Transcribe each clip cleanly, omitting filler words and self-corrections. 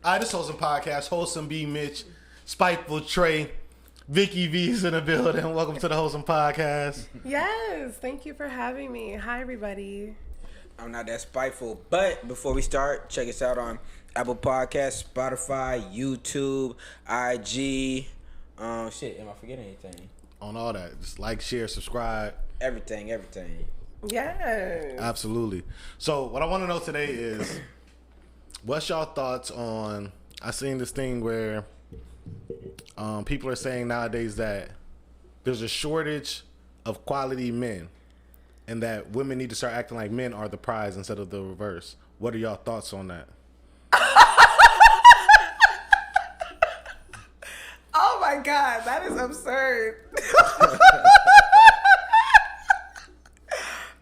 This Wholesome Podcast, Wholesome B, Mitch, Spiteful Trey, Vicki V is in the building. Welcome to the Wholesome Podcast. Yes, thank you for having me. Hi, everybody. I'm not that spiteful, but before we start, check us out on Apple Podcasts, Spotify, YouTube, IG. Am I forgetting anything? On all that, just like, share, subscribe. Everything. Yes. Absolutely. So what I want to know today is, what's y'all thoughts on, I seen this thing where people are saying nowadays that there's a shortage of quality men and that women need to start acting like men are the prize instead of the reverse. What are y'all thoughts on that? Oh my God, that is absurd.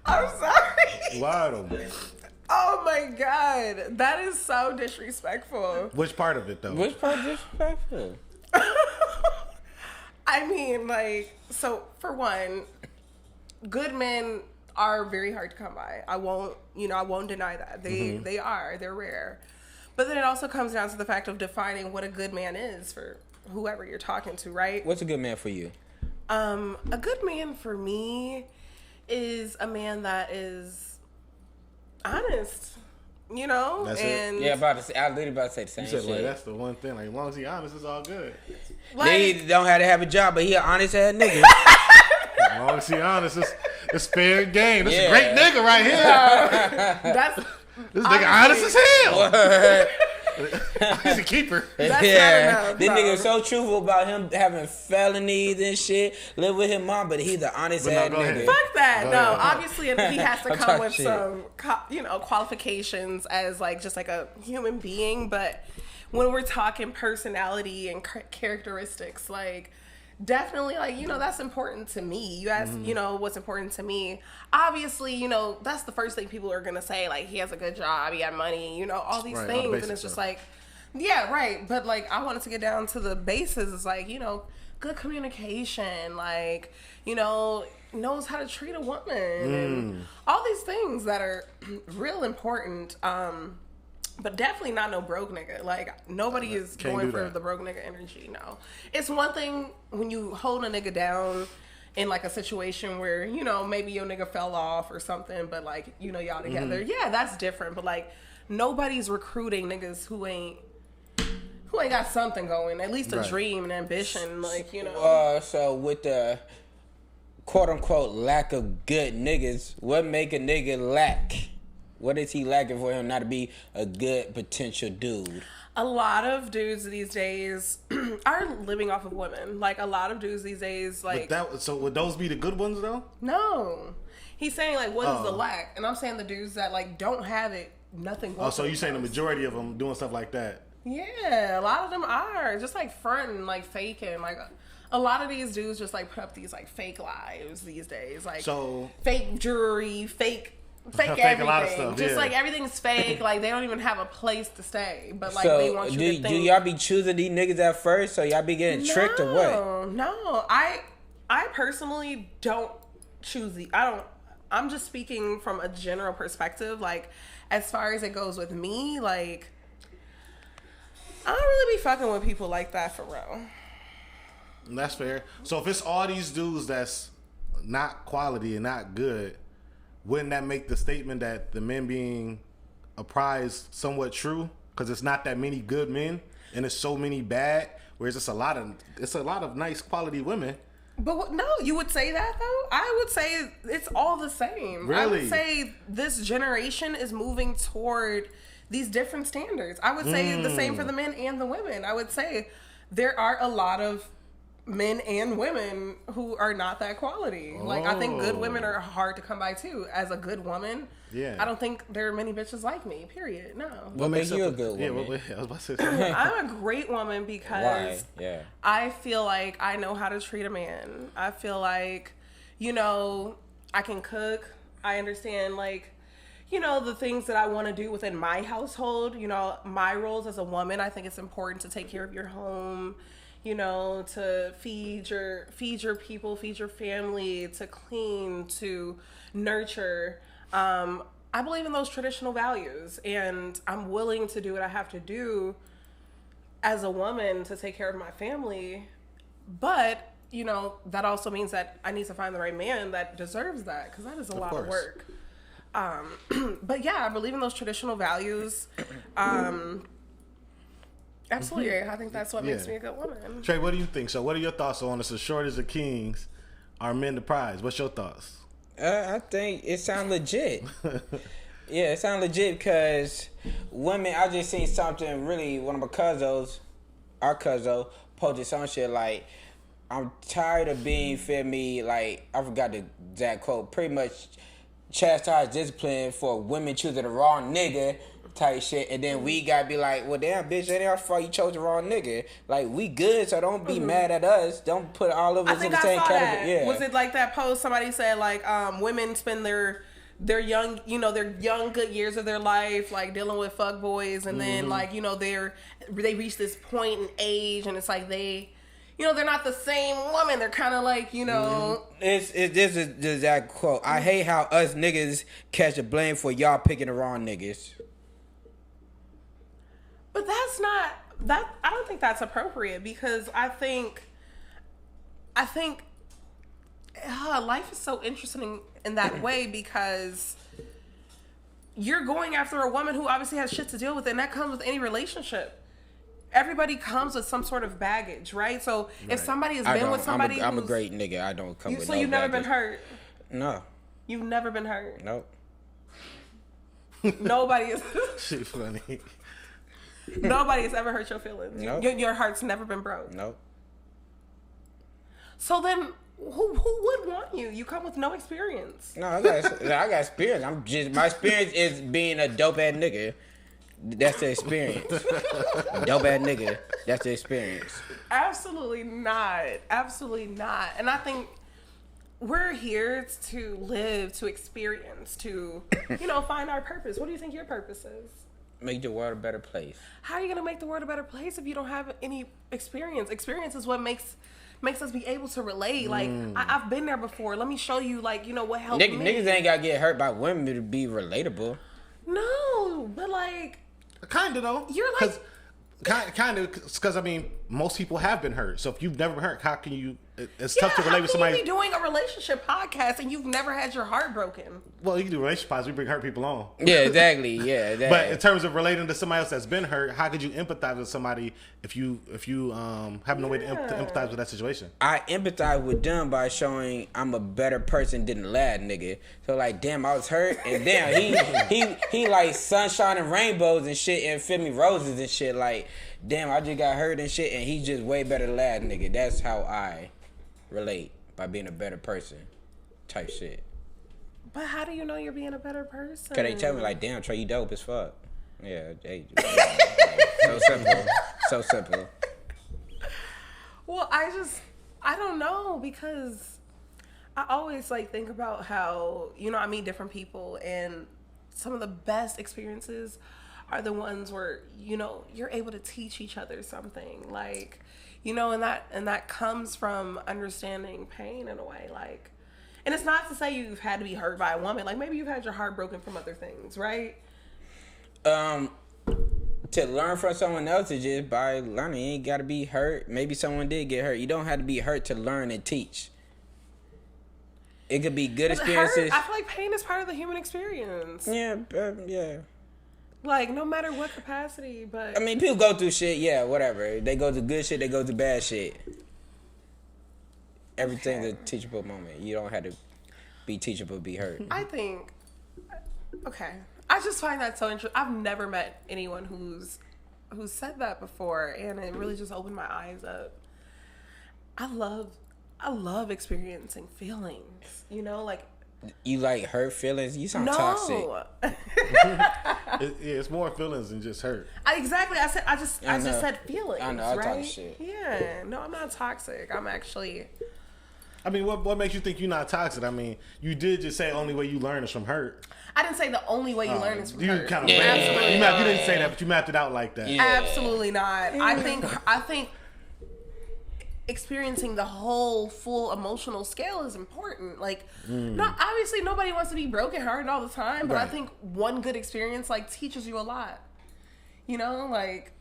I'm sorry. Why though? Oh my God, that is so disrespectful. Which part of it though? Which part disrespectful? I mean, so for one, good men are very hard to come by. I won't deny that. They're rare. But then it also comes down to the fact of defining what a good man is for whoever you're talking to, right? What's a good man for you? A good man for me is a man that is honest, That's and it? Yeah, I literally about to say the same shit. Like, that's the one thing. Like, as long as he's honest, it's all good. They don't have to have a job, but he an honest ass nigga. As long as he's honest, it's fair game. This is a great nigga right here. This nigga honest as hell. He's a keeper. That's not enough, This no. nigga so truthful about him having felonies and shit. Live with his mom, but he's the honest ass go nigga. ahead. Fuck that. Go No, ahead. obviously he has to I'm come talking with shit. some, qualifications as just like a human being. But when we're talking personality and characteristics, definitely, that's important to me. You ask, what's important to me. Obviously, that's the first thing people are going to say. Like, he has a good job, he had money, all these Right, all the things. basic And it's just stuff. yeah, right. But, I wanted to get down to the basis. It's good communication, knows how to treat a woman and all these things that are real important. But definitely not no broke nigga. Nobody is Can't going do for that. the broke nigga energy. No, it's one thing when you hold a nigga down in a situation where maybe your nigga fell off or something, but y'all together. Yeah, that's different. But nobody's recruiting niggas who ain't got something going. At least a Right. dream and ambition. So with the quote unquote lack of good niggas, what make a nigga lack? What is he lacking for him not to be a good potential dude? A lot of dudes these days are living off of women. A lot of dudes these days, So would those be the good ones though? no. He's saying what is the lack, and I'm saying the dudes that don't have it, nothing. Oh, so you saying the majority of them doing stuff like that? Yeah, a lot of them are just fronting, faking, a lot of these dudes just put up these fake lives these days, So fake jewelry, fake Fake everything. a lot of stuff, Just yeah. Everything's fake. They don't even have a place to stay, but they So want you to think. do y'all be choosing these niggas at first, so y'all be getting tricked or what? No, I personally don't choose I'm just speaking from a general perspective. As far as it goes with me, I don't really be fucking with people like that for real. that's fair. So if it's all these dudes that's not quality and not good, wouldn't that make the statement that the men being a prize somewhat true? Because it's not that many good men and it's so many bad. Whereas it's a lot of nice quality women. But no, you would say that though? I would say it's all the same. Really? I would say this generation is moving toward these different standards. I would say the same for the men and the women. I would say there are a lot of men and women who are not that quality. I think good women are hard to come by too. As a good woman, Yeah. I don't think there are many bitches like me, period. No. What makes you a good Yeah, woman? I was about to say something. I'm a great woman because Why? Yeah. I feel like I know how to treat a man. I feel like, I can cook. I understand, the things that I want to do within my household. My roles as a woman, I think it's important to take care of your home, to feed your people, feed your family, to clean, to nurture. I believe in those traditional values, and I'm willing to do what I have to do as a woman to take care of my family, but you know, that also means that I need to find the right man that deserves that, because that is a lot of work. But yeah, I believe in those traditional values. Absolutely. I think that's what makes me a good woman. Trey, what do you think? So what are your thoughts on this? As short as the kings, are men the prize? What's your thoughts? I think it sounds legit. Yeah, it sounds legit because women, I just seen something really, one of my cousins, our cousin, posted some shit like, I'm tired of being, feel me, like, I forgot the exact quote, pretty much chastise discipline for women choosing the wrong nigga type shit, and then we gotta be like, well, damn, bitch, that ain't our fault you chose the wrong nigga. Like, we good, so don't be mad at us. Don't put all of us in the same category. Yeah. Was it like that post somebody said, like, women spend their young, you know, their young good years of their life, like, dealing with fuck boys, and then, like, you know, they reach this point in age, and it's like they, you know, they're not the same woman. They're kind of like, you know. This is the exact quote. I hate how us niggas catch the blame for y'all picking the wrong niggas. But that's not, that, I don't think that's appropriate, because I think life is so interesting in that way, because you're going after a woman who obviously has shit to deal with, and that comes with any relationship. Everybody comes with some sort of baggage, right? So if somebody has been with somebody, I'm a great nigga. I don't come with no so you've never baggage. been hurt? No. You've never been hurt? Nope. Nobody is. Shit funny. Nobody has ever hurt your feelings. Nope. Your heart's never been broke. Nope. So then, who would want you? You come with no experience. No, I got experience. My experience is being a dope ass nigga. That's the experience. Dope ass nigga. That's the experience. Absolutely not. Absolutely not. And I think we're here to live, to experience, to, you know, find our purpose. What do you think your purpose is? Make the world a better place. How are you going to make the world a better place if you don't have any experience? Experience is what makes us be able to relate. Like, I've been there before. Let me show you, like, you know, what helped me. Niggas ain't got to get hurt by women to be relatable. No, but like... Kind of, though. You're like... Kind of, because, I mean, most people have been hurt. So if you've never been hurt, how can you... It's tough to relate with somebody... How can you be doing a relationship podcast and you've never had your heart broken? Well, you can do relationship podcasts. We bring hurt people on. Yeah, exactly. Yeah, exactly. But in terms of relating to somebody else that's been hurt, how could you empathize with somebody if you have no way to empathize with that situation? I empathize with them by showing I'm a better person than the lad nigga. So like, damn, I was hurt, and damn, he like sunshine and rainbows and shit, and feel me, roses and shit. Like, damn, I just got hurt and shit, and he's just way better than lad nigga. That's how I relate, by being a better person type shit. But how do you know you're being a better person? Cause they tell me like, damn, Trey, you dope as fuck. Yeah, hey, so simple. So simple. Well, I don't know, because I always like think about how, you know, I meet different people, and some of the best experiences are the ones where, you know, you're able to teach each other something, like, you know, and that comes from understanding pain in a way, like, and it's not to say you've had to be hurt by a woman, like maybe you've had your heart broken from other things, right? To learn from someone else is just by learning. You ain't gotta be hurt. Maybe someone did get hurt. You don't have to be hurt to learn and teach. It could be good experiences. I feel like pain is part of the human experience. Yeah, yeah. Like, no matter what capacity, but... I mean, people go through shit, yeah, whatever. They go through good shit, they go through bad shit. Everything's a teachable moment. You don't have to be teachable, be hurt. I think... Okay. I just find that so interesting. I've never met anyone who's said that before, and it really just opened my eyes up. I love experiencing feelings, you know, like... You like hurt feelings? You sound toxic. It's more feelings than just hurt. Exactly. I just said feelings. I know. I right? talk shit. Yeah. No, I'm not toxic. I'm actually. I mean, what makes you think you're not toxic? I mean, you did just say only way you learn is from hurt. I didn't say the only way you learn is from hurt. Kind of absolutely. You didn't say that, but you mapped it out like that. Yeah. Absolutely not. I think experiencing the whole full emotional scale is important. Like, obviously nobody wants to be brokenhearted all the time, but right. I think one good experience like teaches you a lot. You know, like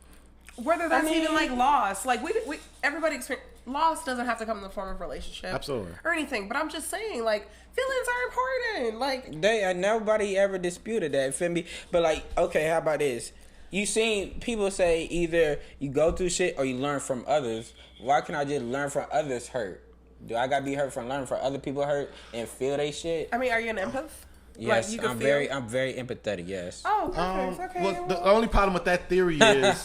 whether that's even like loss, like we everybody experience loss doesn't have to come in the form of relationship, Absolutely, or anything. But I'm just saying, like, feelings are important. Like, nobody ever disputed that. Feel me? But like, okay, how about this? You seen people say either you go through shit or you learn from others. Why can't I just learn from others' hurt? Do I gotta be hurt from learning from other people hurt and feel they shit? I mean, are you an empath? Yes, like, I'm very empathetic. Yes. Oh, okay. Well, the only problem with that theory is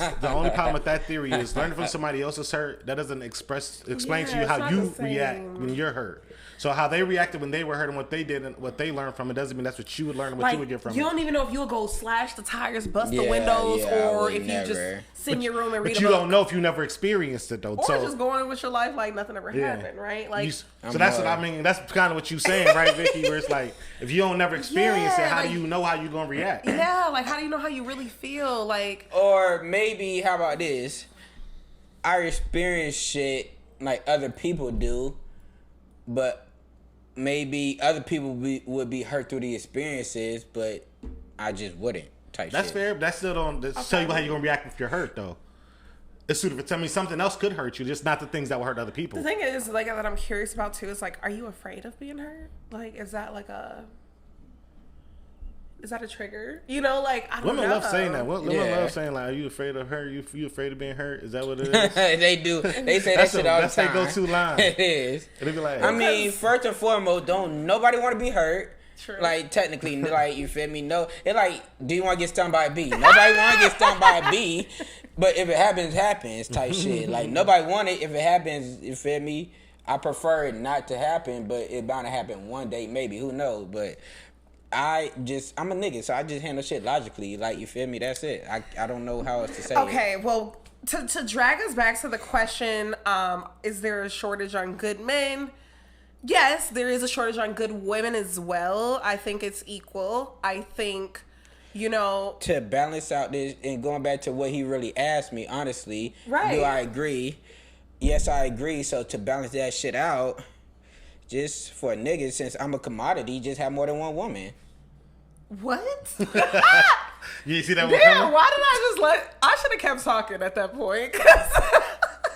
learning from somebody else's hurt. That doesn't explain to you how you react when you're hurt. So how they reacted when they were hurt and what they did and what they learned from it doesn't mean that's what you would learn and what you would get from it. You don't even know if you'll go slash the tires, bust the windows, or if you just sit in your room and read a book. But you don't know if you never experienced it though. Or just going with your life like nothing ever happened, right? Like, so that's what I mean. That's kind of what you're saying, right, Vicky? Where it's like, if you don't never experience it, how do you know how you're gonna react? Yeah, like how do you know how you really feel? Like, or maybe how about this? I experience shit like other people do, but maybe other people would be hurt through the experiences, but I just wouldn't. That's fair. But that still don't tell you how you're gonna react if you're hurt, though. It's suitable. Tell me something else could hurt you, just not the things that will hurt other people. The thing is, like, that I'm curious about too is like, are you afraid of being hurt? Like, is that a trigger? You know, like, I don't know. Women love saying that. Women love saying like, "Are you afraid of her? You afraid of being hurt?" Is that what it is? They do. They say that shit all the time. That's their go-to line. It is. They be like, I mean, first and foremost, don't nobody want to be hurt. True. Like, technically, like, you feel me? No, it's like, do you want to get stung by a bee? Nobody want to get stung by a bee, but if it happens type shit. Like, nobody want it. If it happens, you feel me? I prefer it not to happen, but it bound to happen one day, maybe. Who knows? But I'm a nigga, so I just handle shit logically. Like, you feel me? That's it. I don't know how else to say it. Okay, well, to drag us back to the question, is there a shortage on good men? Yes, there is a shortage on good women as well. I think it's equal. I think, to balance out this, and going back to what he really asked me, honestly, right. Do I agree? Yes, I agree. So to balance that shit out, just for a nigga, since I'm a commodity, just have more than one woman. What? You see that one Damn, coming? why did I should have kept talking at that point.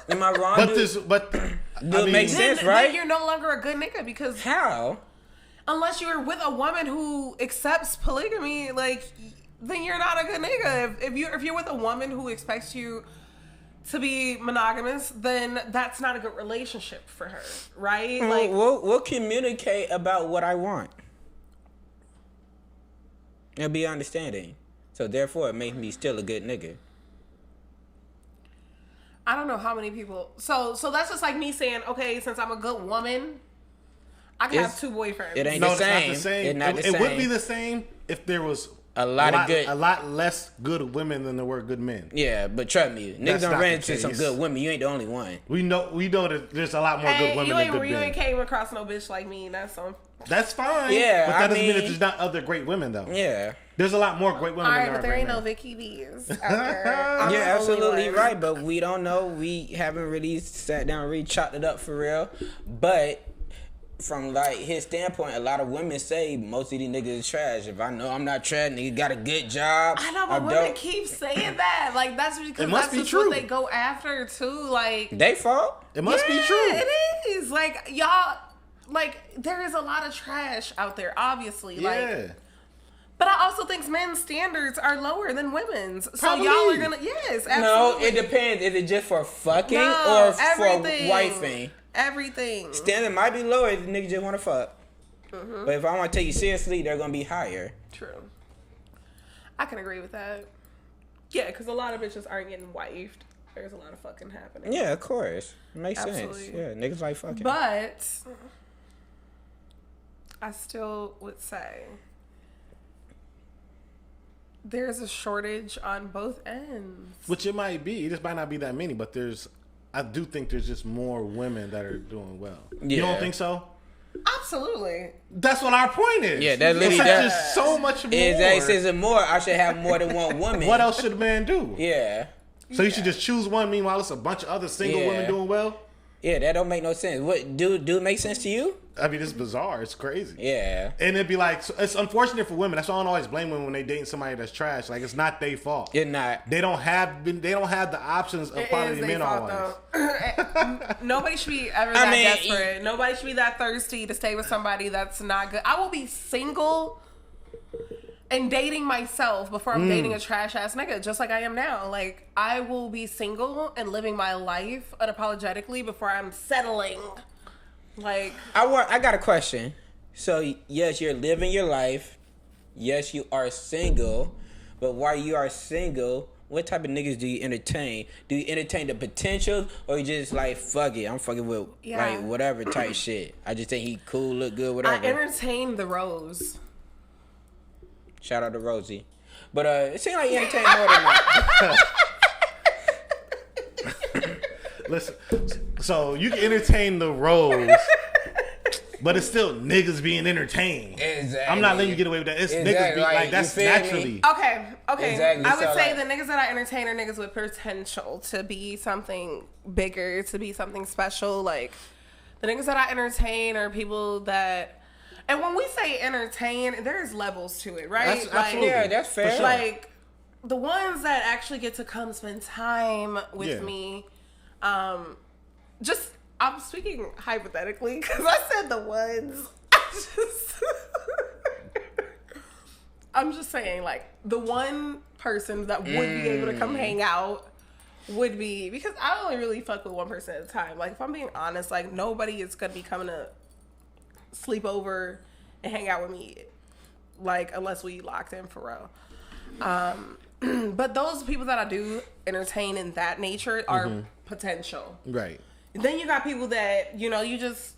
Am I wrong? It makes sense, right? Then you're no longer a good nigga because how? Unless you're with a woman who accepts polygamy, like, then you're not a good nigga. If you're with a woman who expects you to be monogamous, then that's not a good relationship for her, right? Like, we'll communicate about what I want. It'll be understanding. So therefore, it makes me still a good nigga. I don't know how many people. So that's just like me saying, okay, since I'm a good woman, I can have two boyfriends. It ain't the same. It's not the same. Not the same. It would be the same if there was a lot less good women than there were good men. Yeah, but trust me, niggas done ran into some good women. You ain't the only one. We know that there's a lot more good women than good men. You ain't came across no bitch like me. That's fine. Yeah, but that doesn't mean that there's not other great women though. Yeah. There's a lot more great women. All right, than but there ain't no Vicki V's out there. You're absolutely right, but we don't know. We haven't really sat down and really chopped it up for real. But from like his standpoint, a lot of women say most of these niggas is trash. If I know I'm not trash, nigga got a good job. I know, but women keep saying that. Like, that's because that's just what they go after too. Like, they fault. It must be true. It is. Like, y'all, like, there is a lot of trash out there, obviously. Yeah. Like, but I also think men's standards are lower than women's. So Probably. y'all are gonna, yes, absolutely. No, it depends. Is it just for fucking or everything. For wifing? Everything. Standard might be lower if the nigga just want to fuck. Mm-hmm. But if I want to take you seriously, they're going to be higher. True. I can agree with that. Yeah, because a lot of bitches aren't getting wifed. There's a lot of fucking happening. Yeah, of course. It makes Absolutely. sense. Yeah, niggas like fucking. But I still would say there's a shortage on both ends. Which it might be. It just might not be that many, but I do think there's just more women that are doing well. Yeah. You don't think so? Absolutely. That's what our point is. Yeah, that's literally just so much more. Exactly. Says more. I should have more than one woman. What else should a man do? Yeah. So you should just choose one. Meanwhile, it's a bunch of other single women doing well. Yeah, that don't make no sense. What do it make sense to you? I mean, it's bizarre. It's crazy. Yeah. And it'd be like, it's unfortunate for women. That's why I don't always blame women when they dating somebody that's trash. Like, it's not their fault. It's not. They don't have the options of quality men always. Nobody should be ever that desperate. Nobody should be that thirsty to stay with somebody that's not good. I will be single and dating myself before I'm dating a trash ass nigga, just like I am now. Like, I will be single and living my life unapologetically before I'm settling. Like, I got a question. So yes, you're living your life. Yes, you are single. But while you are single, what type of niggas do you entertain? Do you entertain the potential, or you just like, fuck it, I'm fucking with like whatever type shit? I just think he cool, look good, whatever. I entertain the rose. Shout out to Rosie. But it seems like you entertain more than that. Listen, so you can entertain the rose, but it's still niggas being entertained. Exactly. I'm not letting you get away with that. It's niggas being like that's naturally. Okay. Exactly. I would say the niggas that I entertain are niggas with potential to be something bigger, to be something special. Like, the niggas that I entertain are people that. And when we say entertain, there's levels to it, right? That's, absolutely. Yeah, that's fair. Sure. Like, the ones that actually get to come spend time with me, I'm speaking hypothetically, because I said the ones. I'm just saying, like, the one person that would be able to come hang out would be, because I only really fuck with one person at a time. Like, if I'm being honest, like, nobody is going to be coming to sleep over and hang out with me, like, unless we locked in for real. But those people that I do entertain in that nature are potential. Right. Then you got people that, you know, you just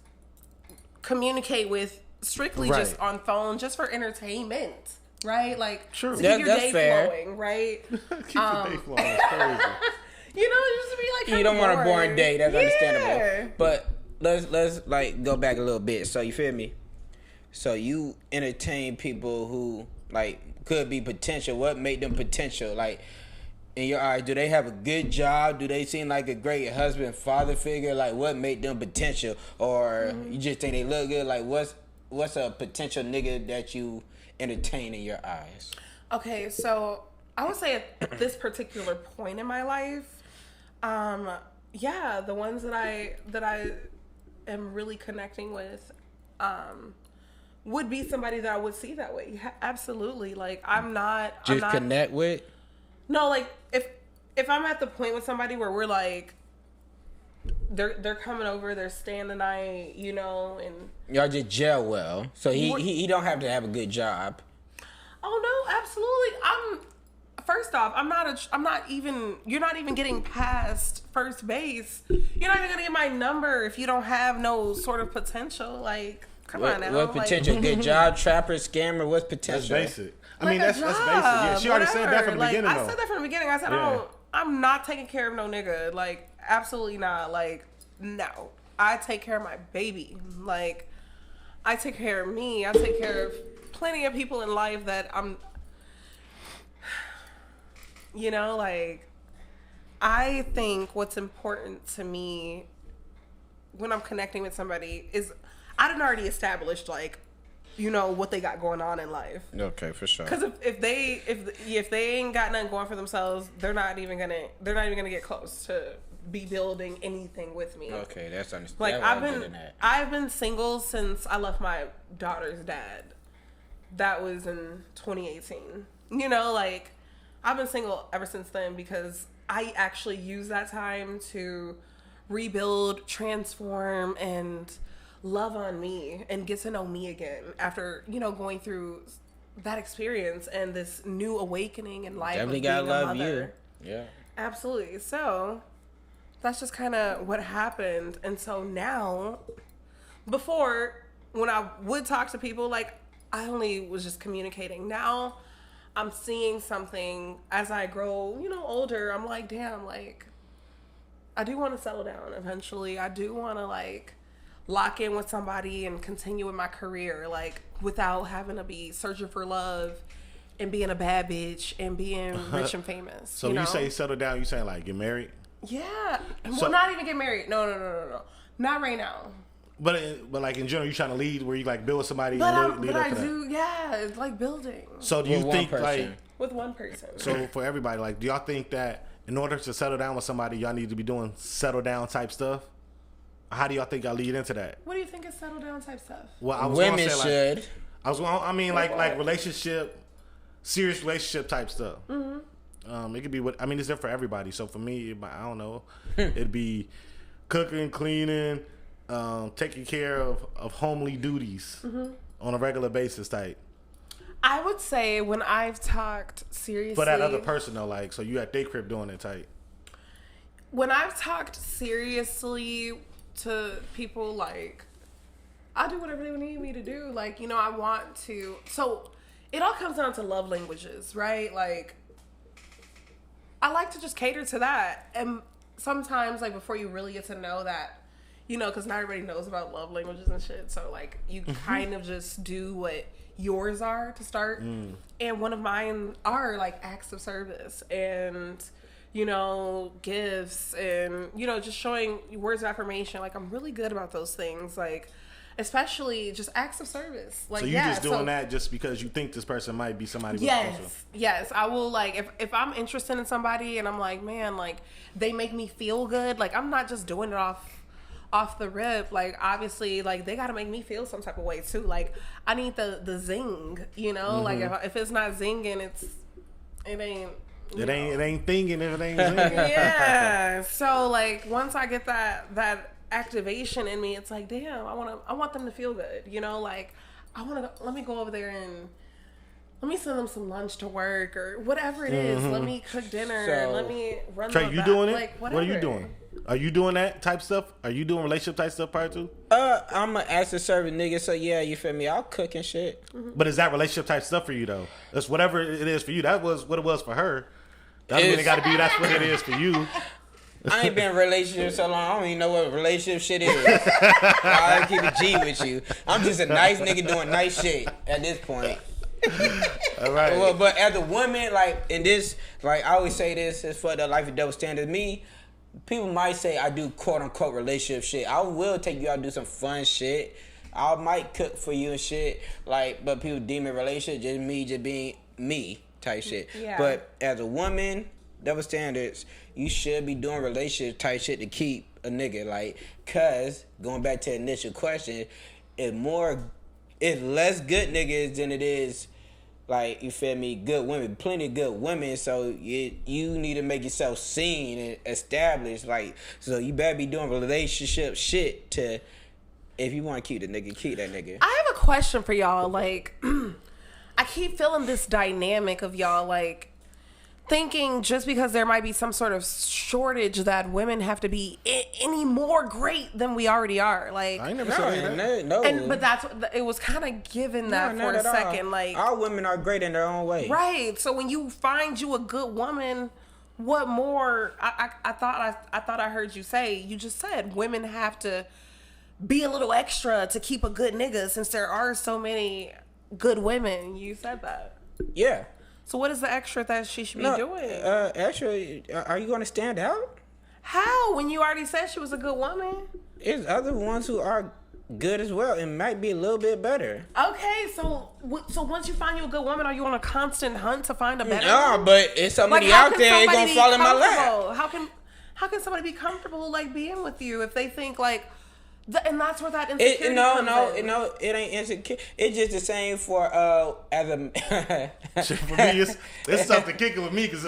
communicate with strictly just on phone, just for entertainment, right? Like, to keep your day flowing, right? Keep your day flowing. It's crazy. You know, just to be like, you don't want a boring day. That's understandable. But let's like go back a little bit. So you feel me? So you entertain people who like could be potential. What made them potential? Like, in your eyes, do they have a good job? Do they seem like a great husband, father figure? Like, what made them potential? Or you just think they look good? Like, what's a potential nigga that you entertain in your eyes? Okay, so I would say at this particular point in my life, the ones that I am really connecting with, would be somebody that I would see that way. Absolutely. Like, Connect with? No, like, if I'm at the point with somebody where we're like, they're coming over, they're staying the night, you know, and y'all just gel well. So he don't have to have a good job. Oh no, absolutely. First off, you're not even getting past first base. You're not even gonna get my number if you don't have no sort of potential. Like, come on now. What potential? Like, good job, trapper, scammer, what's potential? That's basic. I mean, that's basic. Yeah, she already said that from the beginning, though. I said that from the beginning. I said, I'm not taking care of no nigga. Like, absolutely not. Like, no. I take care of my baby. Like, I take care of me. I take care of plenty of people in life that I'm, you know, like, I think what's important to me when I'm connecting with somebody is I done already established, like, you know, what they got going on in life. Okay, for sure. Because if they ain't got nothing going for themselves, they're not even gonna get close to be building anything with me. Okay, that's understandable. Like, I've been single since I left my daughter's dad. That was in 2018. You know, like, I've been single ever since then because I actually used that time to rebuild, transform, and love on me and get to know me again after, you know, going through that experience and this new awakening in life. Definitely gotta love you. Yeah. Absolutely. So that's just kind of what happened. And so now, before, when I would talk to people, like, I only was just communicating. Now I'm seeing something as I grow, you know, older. I'm like, damn, like, I do want to settle down eventually. I do want to, like, lock in with somebody and continue with my career, like, without having to be searching for love and being a bad bitch and being rich and famous. So you say settle down, you saying, like, get married? Yeah. Well, not even get married. No. Not right now. But like in general, you trying to lead where you like build with somebody. But and lead I up to do, yeah. It's like building. So do you think like with one person? So for everybody, like, do y'all think that in order to settle down with somebody, y'all need to be doing settle down type stuff? How do y'all think y'all lead into that? What do you think is settle down type stuff? Well, I was women gonna say, like, should. I mean, like relationship, serious relationship type stuff. It could be what I mean. It's different for everybody. So for me, I don't know. It'd be cooking, cleaning, taking care of homely duties on a regular basis type. I would say when I've talked seriously For that other person though, like, so you at their crib doing it type. When I've talked seriously to people, like, I do whatever they need me to do. Like, you know, I want to. So it all comes down to love languages, right? Like, I like to just cater to that. And sometimes, like, before you really get to know that, you know, because not everybody knows about love languages and shit. So, like, you kind of just do what yours are to start. And one of mine are, like, acts of service and, you know, gifts and, you know, just showing words of affirmation. Like, I'm really good about those things. Like, especially just acts of service. Like, so you just doing that just because you think this person might be somebody. Yes. I will, like, if I'm interested in somebody and I'm like, man, like, they make me feel good. Like, I'm not just doing it off the rip. Like, obviously, like, they got to make me feel some type of way too. Like, I need the zing, you know? Like, if it's not zinging, it ain't. It ain't thinking if it ain't zinging. Yeah. So, like, once I get that activation in me, it's like, damn, I want them to feel good, you know? Like, let me go over there and let me send them some lunch to work or whatever it is. Let me cook dinner. So, let me run. Trey, you doing it? Like, what are you doing? Are you doing that type stuff? Are you doing relationship type stuff prior to? I'm an active service nigga, so yeah, you feel me? I'll cook and shit. But is that relationship type stuff for you though? That's whatever it is for you. That was what it was for her. That's what it got to be. That's what it is for you. I ain't been in a relationship so long. I don't even know what relationship shit is. I'll keep it G with you. I'm just a nice nigga doing nice shit at this point. All right. Well, but as a woman, like in this, like I always say this is for the life of double standard. Me, people might say I do quote unquote relationship shit. I will take you out and do some fun shit. I might cook for you and shit. Like, but people deem it relationship just being me type shit. Yeah. But as a woman, double standards, you should be doing relationship type shit to keep a nigga. Like, cause going back to the initial question, it's less good niggas than it is. Like, you feel me? Good women, plenty of good women. So you need to make yourself seen and established. Like, so you better be doing relationship shit to, if you want to keep the nigga, keep that nigga. I have a question for y'all. Like, I keep feeling this dynamic of y'all, like, thinking just because there might be some sort of shortage that women have to be any more great than we already are. Like, I ain't never said that. No. But that's what it was kind of given that for a second. Like, all women are great in their own way. Right. So when you find you a good woman, what more? I thought I heard you say. You just said women have to be a little extra to keep a good nigga since there are so many good women. You said that. Yeah. So what is the extra that she should be doing? Extra, are you going to stand out? How? When you already said she was a good woman? There's other ones who are good as well and might be a little bit better. Okay, so once you find you a good woman, are you on a constant hunt to find a better No, one? but it's somebody out there ain't going to fall in my lap. How can somebody be comfortable, like, being with you if they think, like, and that's where that insecurity comes in. No, it ain't insecure. It's just the same for as a. For me, it's something kicking with me because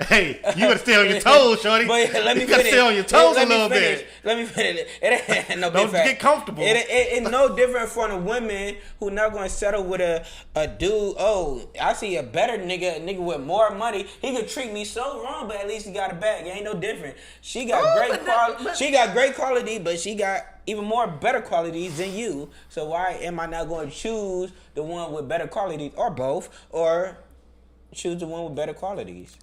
hey, you gotta stay on your toes, shorty. But let me you gotta stay on your toes a little bit. Let me finish. It ain't no Don't get comfortable. It's no different for the women who not gonna settle with a dude. Oh, I see a better nigga, a nigga with more money. He could treat me so wrong, but at least he got a bag. It ain't no different. She got great quality. She got great quality, but she got even more better qualities than you. So why am I not going to choose the one with better qualities, or both, or choose the one with better qualities?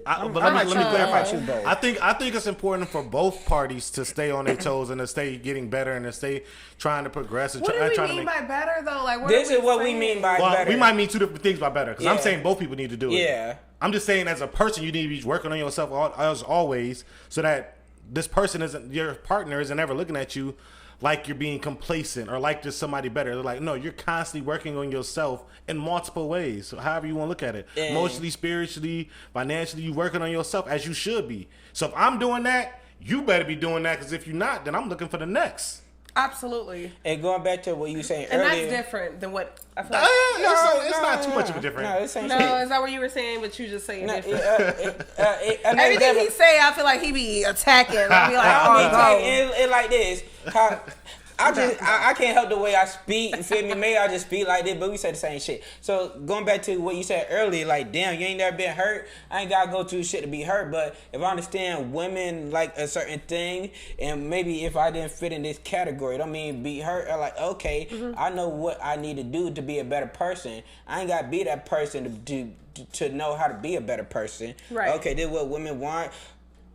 But let me clarify. Choose both. I think it's important for both parties to stay on their toes and to stay getting better and to stay trying to progress. And what do we mean by better though? Like, this is what we mean by better. We might mean two different things by better because I'm saying both people need to do it. Yeah. I'm just saying as a person you need to be working on yourself as always so that this person isn't, your partner isn't ever looking at you like you're being complacent or like there's somebody better. They're like, no, you're constantly working on yourself in multiple ways. So however you want to look at it. Emotionally, spiritually, financially, you working on yourself as you should be. So if I'm doing that, you better be doing that, because if you're not, then I'm looking for the next. Absolutely. And going back to what you were saying earlier. And that's different than what I feel like. It's not too much of a difference. No, this ain't No, shit. is that what you were saying? But you just saying different. Everything he say, I feel like he be attacking. I be like, I oh, mean, it like this. I can't help the way I speak. You feel me? Maybe I just speak like this, but we say the same shit. So going back to what you said earlier, like, damn, you ain't never been hurt. I ain't gotta go through shit to be hurt. But if I understand women like a certain thing, and maybe if I didn't fit in this category, don't mean be hurt. I'm like, okay, I know what I need to do to be a better person. I ain't gotta be that person to know how to be a better person. Right. Okay, this is what women want.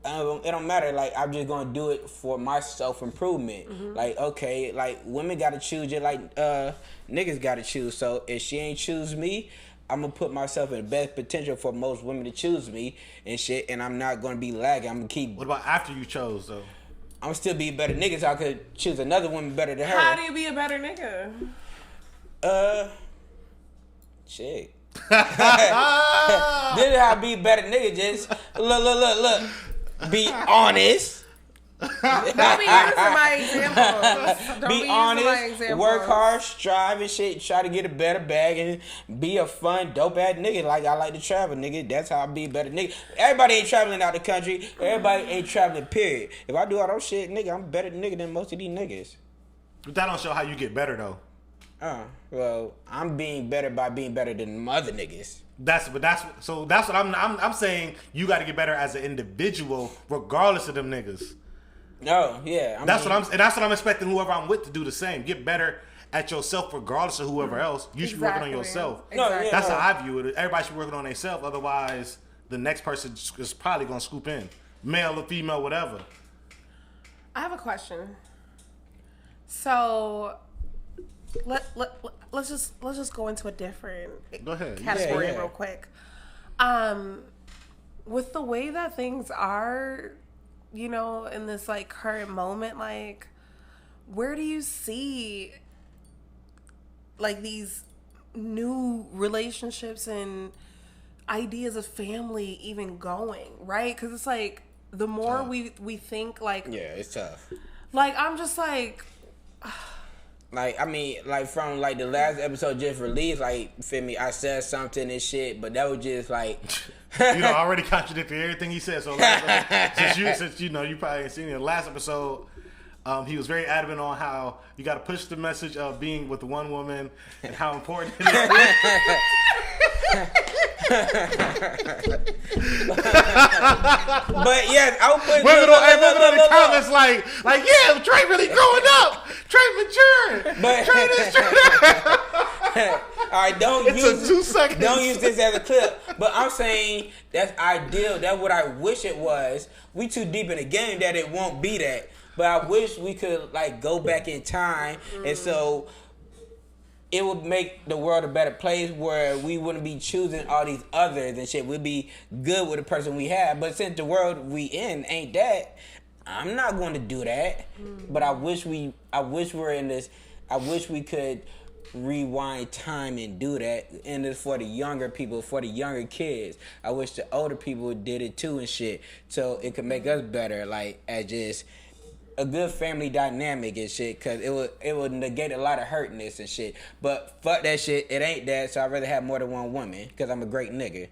It don't matter. Like, I'm just gonna do it for my self improvement. Like, okay, like women gotta choose just like niggas gotta choose. So if she ain't choose me, I'm gonna put myself in the best potential for most women to choose me and shit. And I'm not gonna be lagging. I'm gonna keep. What about after you chose though? I'm gonna still be a better nigga, so I could choose another woman better than her. how do you be a better nigga? Shit. This is how I be a better nigga. Just look. Be honest. Don't be using my examples. Don't Be honest. Work hard, strive and shit. Try to get a better bag and be a fun, dope ass nigga. Like I like to travel, nigga. That's how I be a better nigga. Everybody ain't traveling out the country. Everybody ain't traveling. Period. If I do all those shit, nigga, I'm a better nigga than most of these niggas. But that don't show how you get better though. Well, I'm being better by being better than other niggas. That's what I'm saying. You got to get better as an individual, regardless of them niggas. No, yeah. That's what I'm expecting whoever I'm with to do the same. Get better at yourself, regardless of whoever else. You should be working on yourself. Exactly. That's how I view it. Everybody should be working on themselves. Otherwise, the next person is probably gonna scoop in, male or female, whatever. I have a question. So let's just go into a different category real quick. With the way that things are, you know, in this like current moment, like, where do you see like these new relationships and ideas of family even going, right? Because it's like the more we think like, yeah, it's tough. Like, I'm just like. Like, I mean, like, from, like, the last episode just released, like, feel me, I said something and shit, but that was just, like... You know, already contradicted everything he said. So, since you know, you probably ain't seen it. The last episode, he was very adamant on how you got to push the message of being with one woman and how important it is. But, yes, I'll put... Women in the comments like, yeah, Trey really growing up. Trey maturing. But Trey this, Trey that. All right, don't use this as a clip. But I'm saying that's ideal. That's what I wish it was. We too deep in the game that it won't be that. But I wish we could like go back in time, and so it would make the world a better place where we wouldn't be choosing all these others and shit. We'd be good with the person we have. But since the world we in ain't that, I'm not going to do that. But I wish we're in this. I wish we could rewind time and do that. And it's for the younger people, for the younger kids. I wish the older people did it too and shit. So it could make us better, like, as just a good family dynamic and shit. Cause it would negate a lot of hurtness and shit. But fuck that shit. It ain't that. So I'd rather have more than one woman. Cause I'm a great nigga.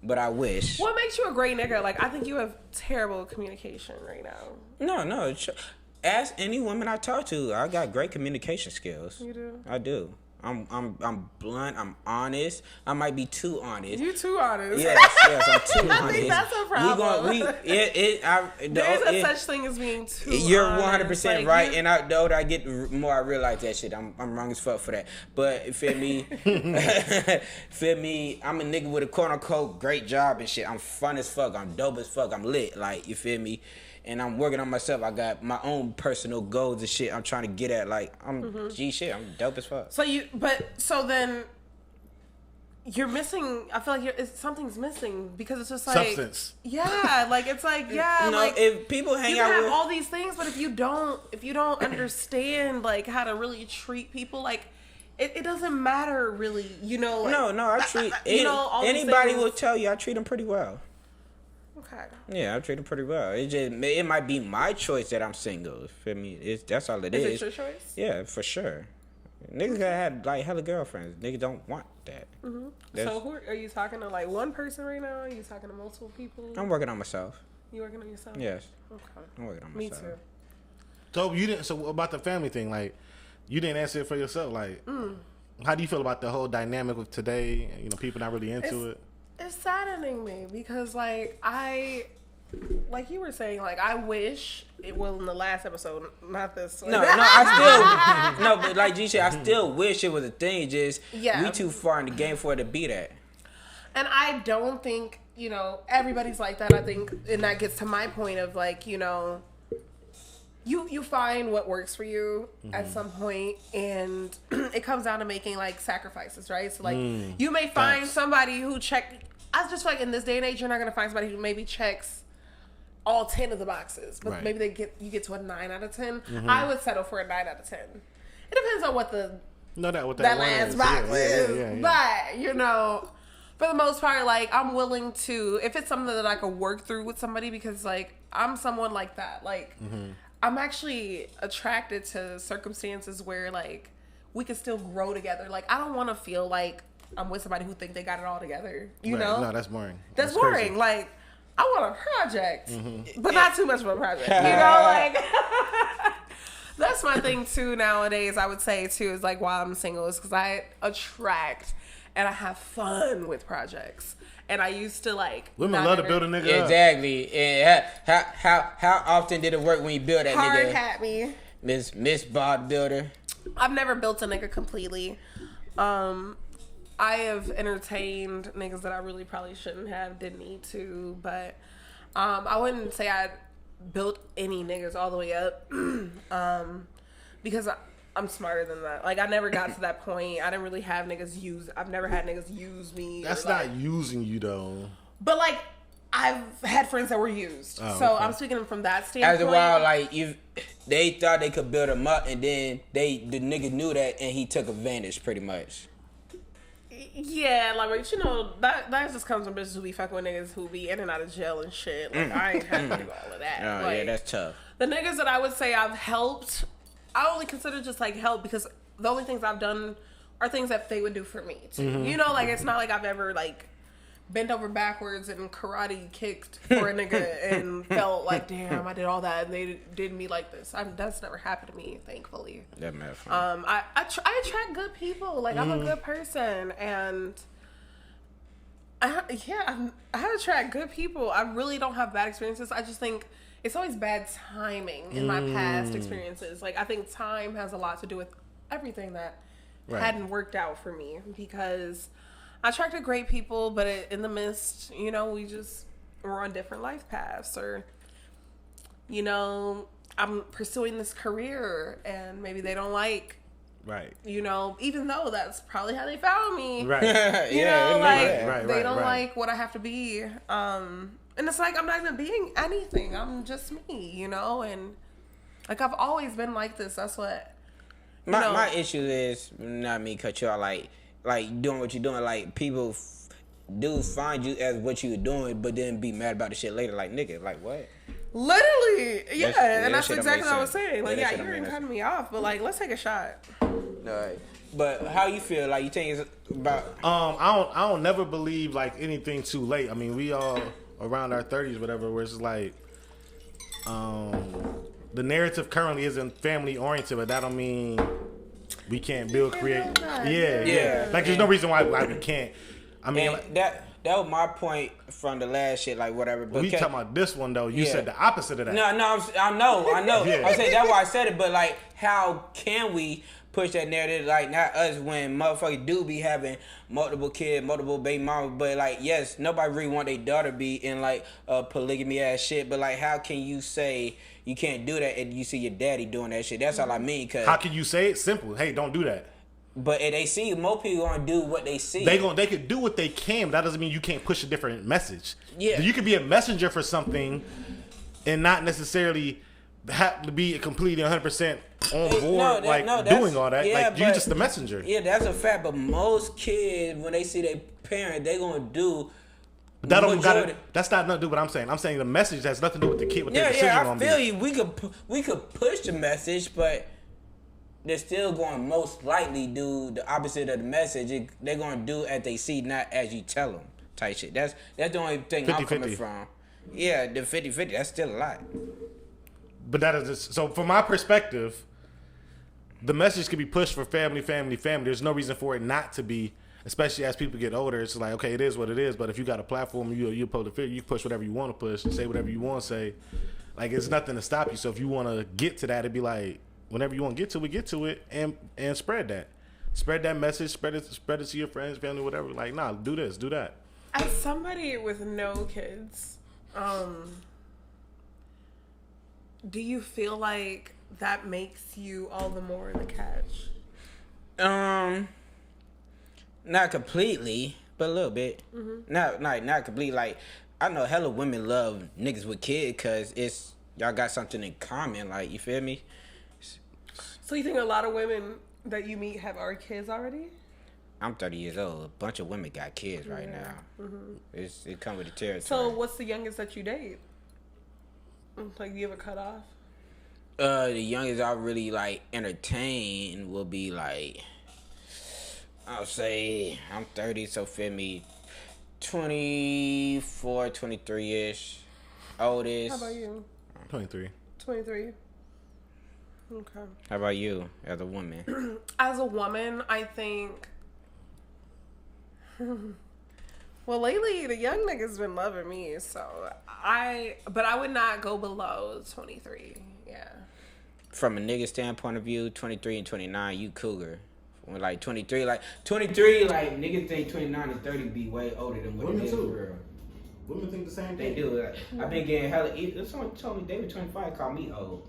But I wish. What makes you a great nigga? Like, I think you have terrible communication right now. No. Ask any woman I talk to. I got great communication skills. You do? I do. I'm blunt. I'm honest. I might be too honest. You too honest. Yes, I'm too honest. I think that's a problem. There's a such thing as being too honest. You're 100% like, right. And the older I get, the more I realize that shit. I'm wrong as fuck for that. But feel me? Feel me? I'm a nigga with a quote unquote great job and shit. I'm fun as fuck. I'm dope as fuck. I'm lit. Like, you feel me? And I'm working on myself. I got my own personal goals and shit I'm trying to get at. Like, I'm G shit. I'm dope as fuck. So then you're missing. I feel like something's missing because it's just like substance. Yeah, like it's like like if people hang you out can have with all these things, but if you don't understand like how to really treat people, like it doesn't matter really. You know. Like, no, I treat all these anybody things. will tell you I treat them pretty well. Okay. Yeah, I treat them pretty well. It might be my choice that I'm single. For me, that's all it is. Is it your choice? Yeah, for sure. Niggas gotta have like hella girlfriends. Niggas don't want that. Mm-hmm. So who are you talking to? Like one person right now? Are you talking to multiple people? I'm working on myself. You working on yourself? Yes. Okay. I'm working on Me myself. too. So you didn't. So about the family thing, like you didn't answer it for yourself. Like, how do you feel about the whole dynamic of today? You know, people not really into it. It's saddening me because like like you were saying, like I wish it was in the last episode, not this one. No, I still no, but like G said, I still wish it was a thing. Just we too far in the game for it to be that. And I don't think everybody's like that. I think, and that gets to my point of like you find what works for you at some point, and it comes down to making like sacrifices, right? So like you may find somebody who I just feel like in this day and age, you're not gonna find somebody who maybe checks all 10 of the boxes, but maybe you get to a 9 out of 10. I would settle for a 9 out of 10. It depends on what that last box is. Yeah. But for the most part, like I'm willing to, if it's something that I could work through with somebody, because like I'm someone like that. Like I'm actually attracted to circumstances where like we can still grow together. Like I don't want to feel like I'm with somebody who think they got it all together. You know? No, that's boring. That's boring. Crazy. Like I want a project, but not too much of a project. Like that's my thing too nowadays. I would say too is like why I'm single is because I attract and I have fun with projects. And I used to like women love to build a nigga exactly. And how often did it work when you build that hard nigga? hat me, Miss Bod Builder. I've never built a nigga completely. I have entertained niggas that I really probably shouldn't have, didn't need to, but I wouldn't say I built any niggas all the way up because I'm smarter than that. Like I never got to that point. I didn't really have niggas I've never had niggas use me. That's not using you though. But like I've had friends that were used, so okay. I'm speaking from that standpoint. After a while, like they thought they could build him up, and then the nigga knew that, and he took advantage pretty much. Yeah, like that just comes from bitches who be fucking with niggas who be in and out of jail and shit. Like I ain't have to do all of that. Oh like, yeah, that's tough. The niggas that I would say I've helped, I only consider just like help because the only things I've done are things that they would do for me too. Mm-hmm. Like it's not like I've ever like bent over backwards and karate kicked for a nigga and felt like, damn, I did all that and they did me like this. That's never happened to me, thankfully. That matter. I attract good people. Like I'm a good person, and I attract good people. I really don't have bad experiences. I just think it's always bad timing in my past experiences. Like I think time has a lot to do with everything that hadn't worked out for me because I attracted great people, but in the midst, we we're on different life paths, or, I'm pursuing this career and maybe they don't like, right? Even though that's probably how they found me, right? They don't like what I have to be, and it's like I'm not even being anything. I'm just me, and like I've always been like this. That's what my issue is. Not me cut you out like doing what you're doing, like people do find you as what you were doing, but then be mad about the shit later. Like nigga, like what? Literally, and that's exactly what I was saying. Like, you ain't cutting me off, but like, let's take a shot. Alright, but how you feel? Like you think it's about? I don't never believe like anything too late. I mean, we all around our 30s, whatever. Where it's like, the narrative currently isn't family oriented, but that don't mean we can't create. Yeah. Like, there's no reason why we can't. I mean, like, that was my point from the last shit, like whatever. But we talking about this one though. You said the opposite of that. No, I know. Yeah. I'm saying that's why I said it. But like, how can we push that narrative? Like, not us when motherfuckers do be having multiple kids, multiple baby mamas. But like, yes, nobody really want their daughter be in like a polygamy ass shit. But like, how can you say you can't do that and you see your daddy doing that shit? That's all I mean. Cause how can you say it? Simple. Hey, don't do that. But if they see, more people gonna do what they see. They could do what they can, but that doesn't mean you can't push a different message. Yeah. You could be a messenger for something and not necessarily have to be completely 100% on board, doing all that. Yeah, you're just the messenger. Yeah, that's a fact. But most kids, when they see their parent, they gonna do. That don't gotta, that's not nothing to do with what I'm saying. I'm saying the message has nothing to do with the kid, with their decision on. Yeah, I feel you. We could push the message, but they're still going to most likely do the opposite of the message. They're going to do as they see, not as you tell them, type shit. That's the only thing 50-50. I'm coming from. Yeah, the 50-50, that's still a lot. But that is just, so from my perspective, the message can be pushed for family. There's no reason for it not to be, especially as people get older. It's like, okay, it is what it is, but if you got a platform, you push whatever you want to push and say whatever you want to say. Like, it's nothing to stop you. So if you want to get to that, it'd be like, whenever you want to get to it and spread that. Spread that message, spread it to your friends, family, whatever. Like, nah, do this, do that. As somebody with no kids, do you feel like that makes you all the more the catch? Not completely, but a little bit. Mm-hmm. Not completely. Like, I know hella women love niggas with kids because it's y'all got something in common. Like, you feel me? So you think a lot of women that you meet have our kids already? I'm 30 years old. A bunch of women got kids right now. Mm-hmm. It come with the territory. So what's the youngest that you date? Like, do you have a cutoff? The youngest I really like entertain will be like, I'll say I'm 30, so feel me, 24, 23-ish. Oldest. How about you? 23. 23. Okay. How about you, as a woman? As a woman, I think. Well, lately the young niggas been loving me, so but I would not go below 23. Yeah. From a nigga standpoint of view, 23 and 29, you cougar. When like 23, like niggas think 29 and 30 be way older than what it is for real. Women think the same thing. They do. Like, I've been getting hella. Someone told me they were 25, call me old.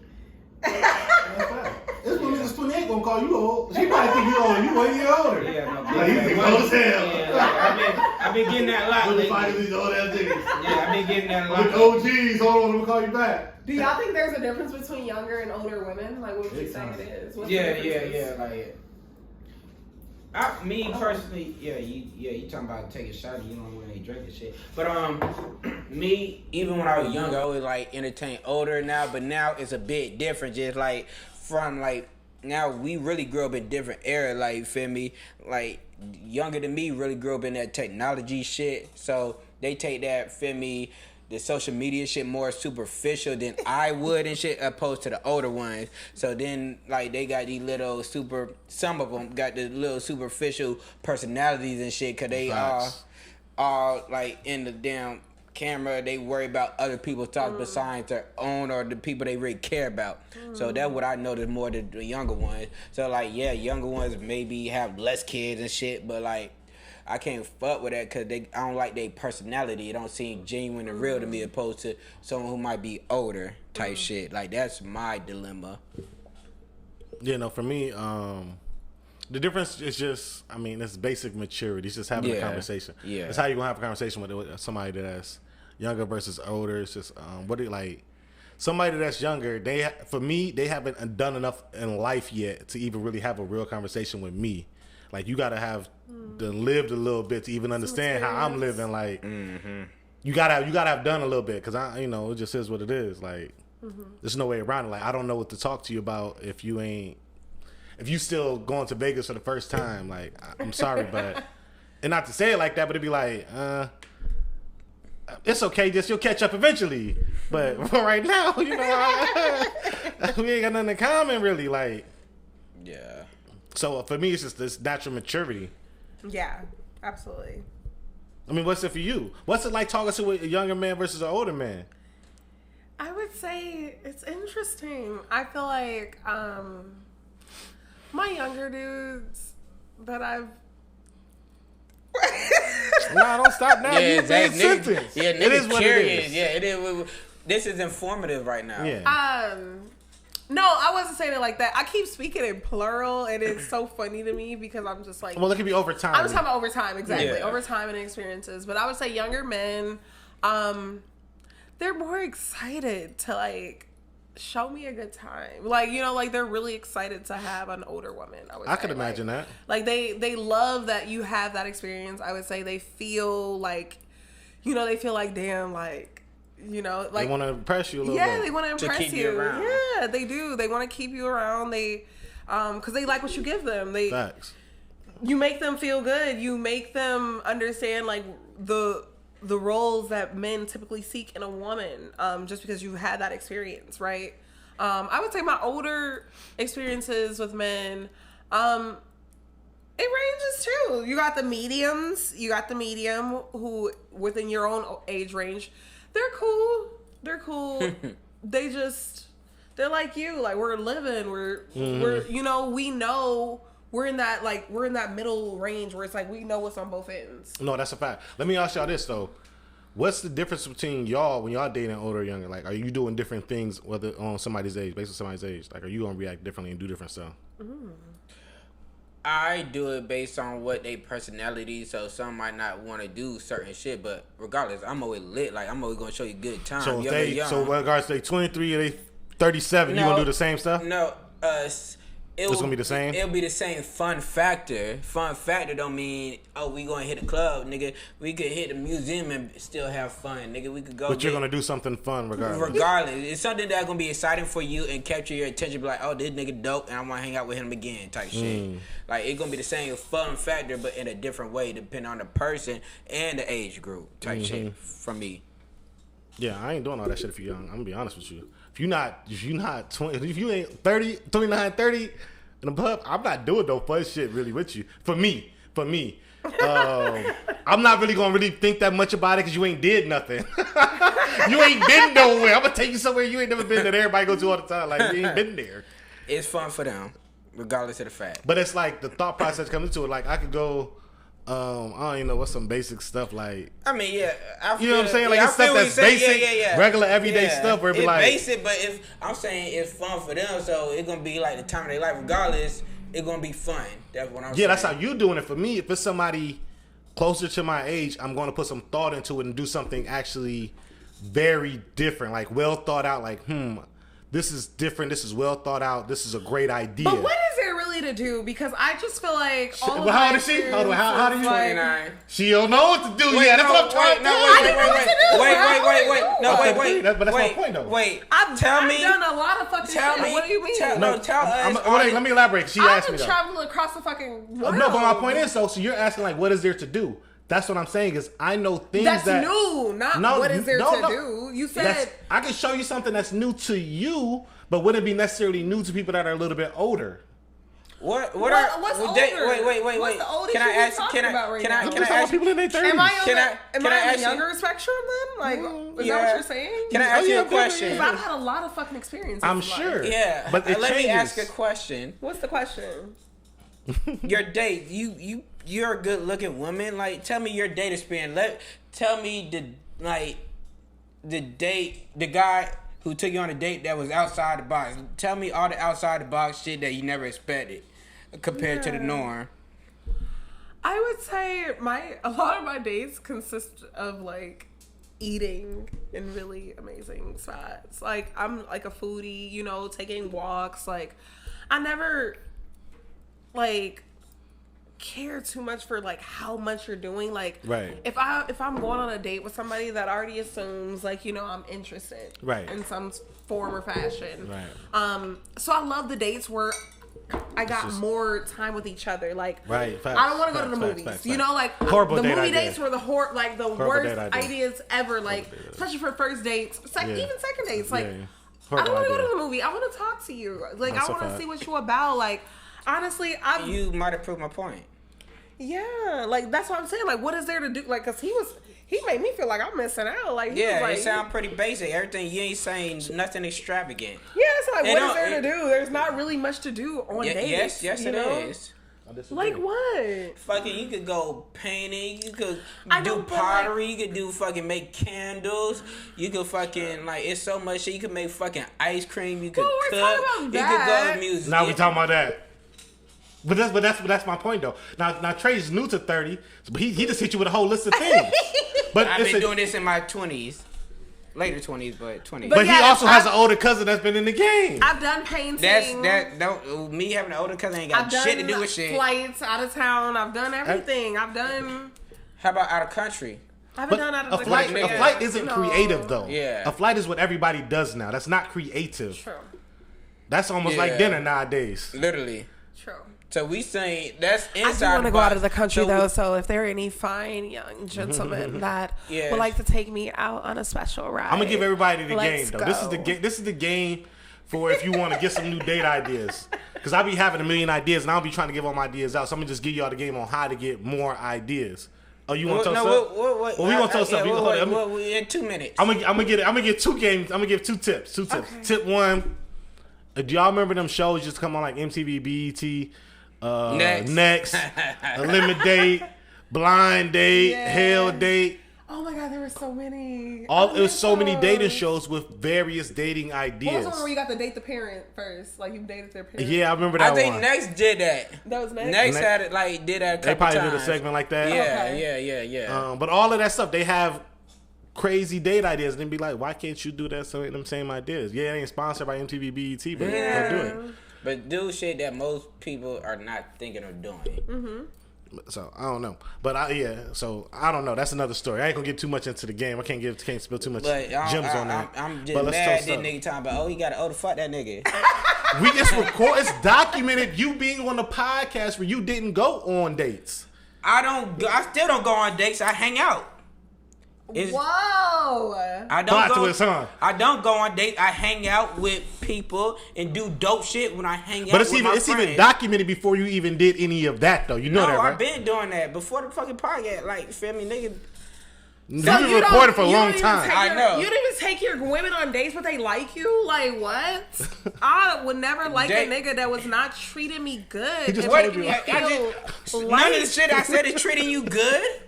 This woman is 28 gonna call you old. She probably think you old. You 1 year older. Yeah, no. Like, you think old as hell. Yeah, like, I've been getting that a lot lately. Yeah, I've been getting that a lot. With OGs, hold on, let me call you back. Do y'all think there's a difference between younger and older women? Like, what would you say it is? What's Yeah. Like, me personally, you talking about taking shots, you don't want any drink and shit. But me, even when I was younger, I always like entertain older now, but now it's a bit different. Just like from like now we really grew up in different era, like feel me? Like younger than me really grew up in that technology shit. So they take that, feel me, the social media shit more superficial than I would and shit, opposed to the older ones. So then, like, they got these little some of them got the little superficial personalities and shit, cause they all like in the damn camera, they worry about other people's thoughts besides their own or the people they really care about. So that's what I noticed more than the younger ones. So like, yeah, younger ones maybe have less kids and shit, but like, I can't fuck with that because I don't like their personality. It don't seem genuine and real to me, opposed to someone who might be older type shit. Like, that's my dilemma. Yeah, no, for me, the difference is just, I mean, it's basic maturity. It's just having a conversation. Yeah, it's how you gonna have a conversation with somebody that's younger versus older. It's just somebody that's younger. For me, they haven't done enough in life yet to even really have a real conversation with me. Like, you gotta have lived a little bit to even understand how I'm living. Like, you gotta have done a little bit, because it just is what it is. Like, there's no way around it. Like, I don't know what to talk to you about if you still going to Vegas for the first time. Like, I'm sorry, but and not to say it like that, but it'd be like, it's okay, just you'll catch up eventually. But right now, we ain't got nothing in common really. Like, yeah. So for me, it's just this natural maturity. Yeah, absolutely. I mean, what's it for you? What's it like talking to a younger man versus an older man? I would say it's interesting. I feel like my younger dudes that I've... Nah, don't stop now. Yeah, sentence. Yeah, niggas curious. Yeah, it is. This is informative right now. Yeah. No, I wasn't saying it like that. I keep speaking in plural, and it's so funny to me because I'm just like... Well, it could be over time. I was talking about over time, exactly. Yeah. Over time and experiences. But I would say younger men, they're more excited to, like, show me a good time. Like, you know, like, they're really excited to have an older woman, I could imagine that. Like, they love that you have that experience. I would say they feel like, you know, they feel like, damn, like... You know, like they want to impress you a little bit. Yeah, they want to impress keep you around. Yeah, they do. They want to keep you around. They, because they like what you give them. Facts. You make them feel good. You make them understand like the roles that men typically seek in a woman. Just because you've had that experience, right? I would say my older experiences with men, it ranges too. You got the mediums. You got the medium who within your own age range. They're cool. They're like you. Like we're living. We're you know, we know we're in that middle range where it's like we know what's on both ends. No, that's a fact. Let me ask y'all this though. What's the difference between y'all when y'all dating older or younger? Like, are you doing different things whether on somebody's age, based on somebody's age? Like, are you gonna react differently and do different stuff? I do it based on what they personality, so some might not want to do certain shit, but regardless, I'm always lit. Like, I'm always gonna show you good time. So if regards they 23 or they 37, you gonna do the same stuff? No, It's gonna be the same? It'll be the same fun factor. Fun factor don't mean, oh, we gonna hit a club, nigga. We could hit a museum and still have fun, nigga. We could go. But you're gonna do something fun regardless. It's something that's gonna be exciting for you and capture your attention. Be like, oh, this nigga dope, and I wanna hang out with him again, type shit. Like, it's gonna be the same fun factor, but in a different way, depending on the person and the age group, type shit. From me. Yeah, I ain't doing all that shit if you're young. I'm gonna be honest with you. If you're not 20, if you ain't 30, 29, 30 in the pub, I'm not doing no fun shit really with you. For me. I'm not really gonna really think that much about it because you ain't did nothing. You ain't been nowhere. I'm gonna take you somewhere you ain't never been that everybody go to all the time. Like, you ain't been there. It's fun for them, regardless of the fact. But it's like the thought process comes into it. Like, I could go. I don't even know what's some basic stuff like. I mean, yeah, you know what I'm saying? Like, it's stuff that's basic, regular, everyday stuff. Where it be like basic, but if I'm saying it's fun for them, so it's gonna be like the time of their life. Regardless, it's gonna be fun. That's what I'm saying. Yeah, that's how you doing it. For me, if it's somebody closer to my age, I'm gonna put some thought into it and do something actually very different, like well thought out. Like, this is different. This is well thought out. This is a great idea. But what is there really to do? Because I just feel like all of how old is she? How do you? 29. She don't know what to do yet. That's what I'm trying to do. Wait. But that's my point, though. Wait. I've done a lot of fucking shit. What do you mean? Tell us. Let me elaborate. She asked me I've though. been traveling across the fucking world. No, but my point is, so you're asking like, what is there to do? That's what I'm saying is I know things that's that new, not what is there to do. You said I can show you something that's new to you, but wouldn't be necessarily new to people that are a little bit older. What's older? Wait. What's the oldest Can I ask? Can I ask people in their 30s? Am I on the younger spectrum then? Like, is that what you're saying? Can I ask you a question? Because I've had a lot of fucking experiences. I'm sure. Yeah, but it let changes. me ask a question. What's the question? Your date, you're a good looking woman. Like, tell me your date experience. Tell me the guy who took you on a date that was outside the box. Tell me all the outside the box shit that you never expected compared to the norm. I would say a lot of my dates consist of like eating in really amazing spots. Like, I'm like a foodie, you know, taking walks. Like, I never like care too much for like how much you're doing. Like, right. If I'm going on a date with somebody that already assumes like, you know, I'm interested in some form or fashion. Right. So I love the dates where I got more time with each other. Like, right. Facts, I don't want to go to the movies. Facts. You know, like horrible the date movie idea. dates were the worst ideas ever. Like, especially for first dates, even second dates. Like, I don't want to go to the movie. I want to talk to you. Like, I want to see what you're about. Like, honestly, you might have proved my point. Yeah, like that's what I'm saying. Like, what is there to do? Like, cause he made me feel like I'm missing out. Like, it sounds pretty basic. Everything you ain't saying nothing extravagant. Yeah, it's like what is there to do? There's not really much to do on dates. Yes, it is. Like what? Fucking, you could go painting. You could do but pottery. You could do fucking make candles. You could fucking like it's so much shit. You could make fucking ice cream. You could we're cook. talking about You could go to music. Now we talking about that. But that's my point though. Now Trey's new to 30, but he just hit you with a whole list of things. But I've been doing this in my 20s. Later 20s, but 20s. But yeah, he also has an older cousin that's been in the game. I've done painting. Me having an older cousin ain't got shit to do with shit. Flights out of town. I've done everything. I've done. How about out of country? I haven't done out of the country. A flight isn't creative though. Yeah. A flight is what everybody does now. That's not creative. True. That's almost like dinner nowadays. Literally. True. So we saying that's inside. I do want to go out of the country though. So if there are any fine young gentlemen that would like to take me out on a special ride, I'm gonna give everybody the game though. Go. This is the game for if you want to get some new date ideas. Because I be having a million ideas and I'll be trying to give all my ideas out. So I'm gonna just give y'all the game on how to get more ideas. Oh, you want to tell us? Well, we want to tell us in 2 minutes. I'm gonna get 2 games. I'm gonna give 2 tips. Okay. Tip 1. Do y'all remember them shows used to come on like MTV, BET? Next, Limit Date, Blind Date, Hell Date. Oh my God, there were so many. It was so many dating shows with various dating ideas. What was the one where you got to date the parent first? Like you dated their parent? Yeah, I remember that one. I think Next did that. That was Next? Next had it, like, did that a couple They probably times. did a segment like that. Yeah. But all of that stuff, they have crazy date ideas. And then be like, why can't you do that? Some of them same ideas. Yeah, it ain't sponsored by MTV, BET, but go do it. But do shit that most people are not thinking of doing. Mm-hmm. So I don't know, but so I don't know. That's another story. I ain't gonna get too much into the game. I can't spill too much gems on that. I'm just mad that nigga talking about. He got to fuck that nigga. We just record. It's documented. You being on the podcast where you didn't go on dates. I still don't go on dates. I hang out. Whoa! I don't go on dates. I hang out with people and do dope shit when I hang out. But it's even documented before you even did any of that though. You know that, right? I've been doing that before the fucking podcast. Like, feel me, nigga. You've been recording for a long time. I know. You don't even take your women on dates, but they like you? Like, what? I would never like a nigga that was not treating me good. None of the shit I said is treating you good.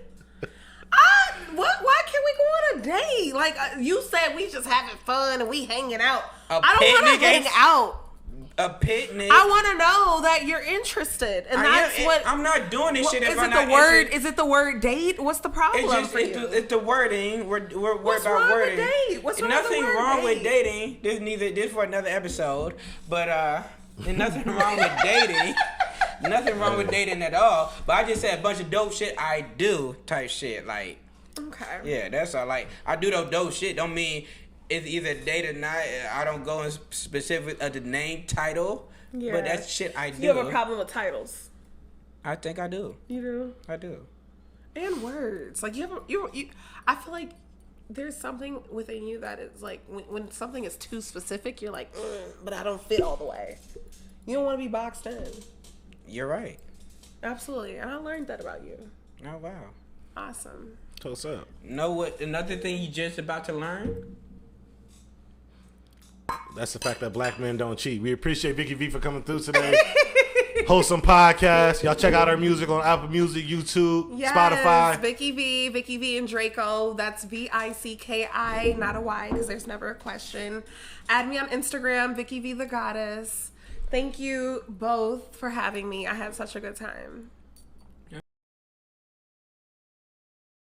Why can't we go on a date? Like you said, we just having fun and we hanging out. I don't want to hang out. A picnic. I want to know that you're interested, and I'm not doing this shit. Is it the word date? What's the problem? It's the wording. We're What's about wrong wording. With date? What's wrong nothing with the word wrong date? with dating. This for another episode. But there's nothing wrong with dating. Nothing wrong with dating at all. But I just said a bunch of dope shit I do type shit. Like, okay. Yeah, that's all. Like, I do those dope shit. Don't mean it's either date or not. I don't go in specific of the name title. Yeah. But that's shit I do. You have a problem with titles? I think I do. You do? I do. And words. Like, you I feel like there's something within you that is like, when something is too specific, you're like, but I don't fit all the way. You don't want to be boxed in. You're right. Absolutely. And I learned that about you. Oh, wow. Awesome. So what's up? Know what? Another thing you just about to learn? That's the fact that black men don't cheat. We appreciate Vicki V for coming through today. Wholesome Podcast. Y'all check out our music on Apple Music, YouTube, Spotify. Vicki V and Draco. That's VICKI, not a Y, because there's never a question. Add me on Instagram, Vicki V the Goddess. Thank you both for having me. I had such a good time.